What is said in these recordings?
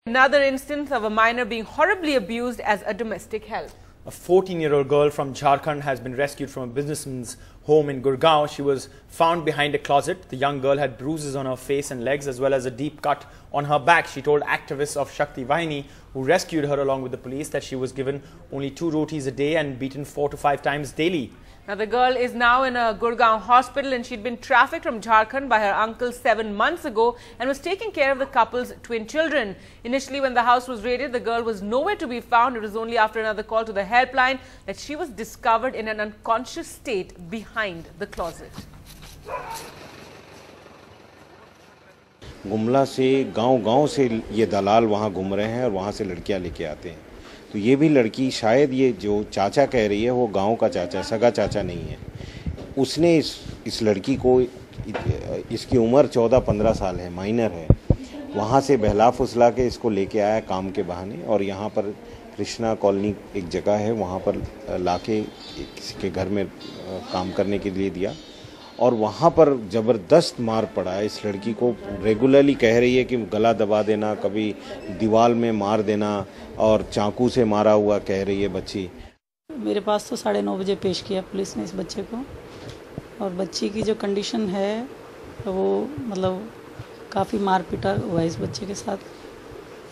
Another instance of a minor being horribly abused as a domestic help. A 14-year-old girl from Jharkhand has been rescued from a businessman's home in Gurgaon. She was found behind a closet. The young girl had bruises on her face and legs as well as a deep cut on her back. She told activists of Shakti Vahini, who rescued her along with the police, that she was given only 2 rotis a day and beaten 4 to 5 times daily. Now, the girl is now in a Gurgaon hospital and she'd been trafficked from Jharkhand by her uncle 7 months ago and was taking care of the couple's twin children. Initially, when the house was raided, the girl was nowhere to be found. It was only after another call to the helpline that she was discovered in an unconscious state behind the closet. Gumla से गांव-गांव से ये दलाल वहां घूम रहे हैं और वहां से लड़कियां लेके आते हैं। तो ये भी लड़की, शायद ये जो चाचा कह रही है वो गांव का चाचा, सगा चाचा नहीं है। उसने इस लड़की को, इसकी उम्र 14-15 साल है, माइनर है, वहाँ से बहला फुसला के इसको लेके आया काम के बहाने और यहाँ पर कृष्णा कॉलोनी एक जगह है, वहाँ पर लाके किसी के घर में काम करने के लिए दिया और वहाँ पर ज़बरदस्त मार पड़ा है। इस लड़की को रेगुलरली कह रही है कि गला दबा देना, कभी दीवार में मार देना और चाकू से मारा हुआ कह रही है बच्ची। मेरे पास तो 9:30 बजे पेश किया पुलिस ने इस बच्चे को और बच्ची की जो कंडीशन है वो मतलब काफ़ी मार पीटा हुआ है इस बच्चे के साथ।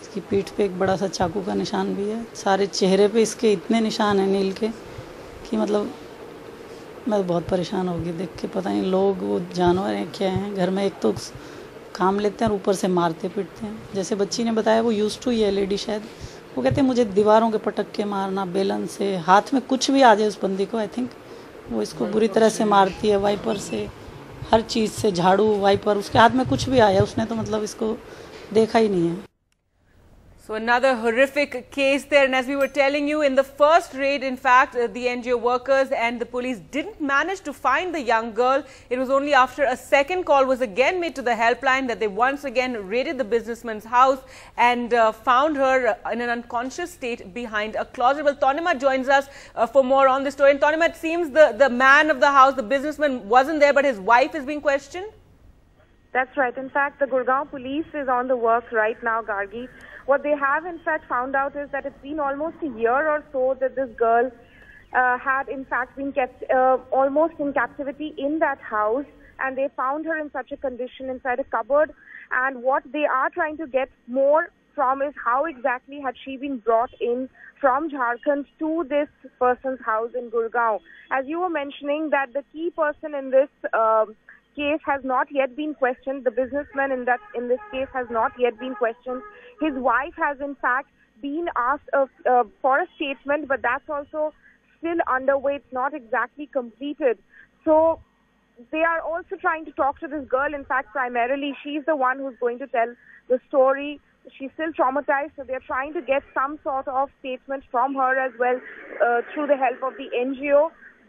इसकी पीठ पे एक बड़ा सा चाकू का निशान भी है। सारे चेहरे पे इसके इतने निशान हैं नील के कि मतलब मैं बहुत परेशान हो गई देख के। पता नहीं लोग वो जानवर हैं क्या हैं। घर में एक तो काम लेते हैं और ऊपर से मारते पीटते हैं। जैसे बच्ची ने बताया वो यूज्ड टू ये लेडी, शायद वो कहते हैं मुझे दीवारों के पटक के मारना, बेलन से, हाथ में कुछ भी आ जाए उस बंदी को, आई थिंक वो इसको बुरी तरह से मारती है, वाइपर से, हर चीज़ से, झाड़ू, वाइपर, उसके हाथ में कुछ भी आया उसने तो मतलब इसको देखा ही नहीं है। So another horrific case there, and as we were telling you, in the first raid, in fact, the NGO workers and the police didn't manage to find the young girl. It was only after a second call was again made to the helpline that they once again raided the businessman's house and found her in an unconscious state behind a closet. Well, Tanima joins us for more on this story. And Tanima, it seems the man of the house, the businessman, wasn't there, but his wife is being questioned? That's right. In fact, the Gurgaon police is on the work right now, Gargi. What they have in fact found out is that it's been almost a year or so that this girl had in fact been kept almost in captivity in that house, and they found her in such a condition inside a cupboard. And what they are trying to get more from is how exactly had she been brought in from Jharkhand to this person's house in Gurgaon. As you were mentioning, that the key person in this case has not yet been questioned. The businessman in this case has not yet been questioned. His wife has in fact been asked for a statement, but that's also still underway. It's not exactly completed. So they are also trying to talk to this girl. In fact, primarily she's the one who's going to tell the story. She's still traumatized, so they're trying to get some sort of statement from her as well through the help of the NGO.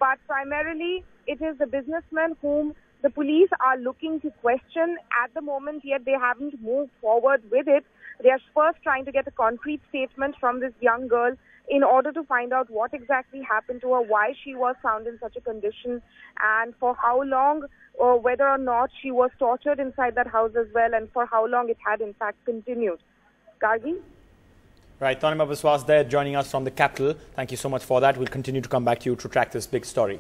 But primarily it is the businessman whom the police are looking to question at the moment, yet they haven't moved forward with it. They are first trying to get a concrete statement from this young girl in order to find out what exactly happened to her, why she was found in such a condition, and for how long, or whether or not she was tortured inside that house as well, and for how long it had in fact continued. Gargi? Right, Tanima Biswas there joining us from the capital. Thank you so much for that. We'll continue to come back to you to track this big story.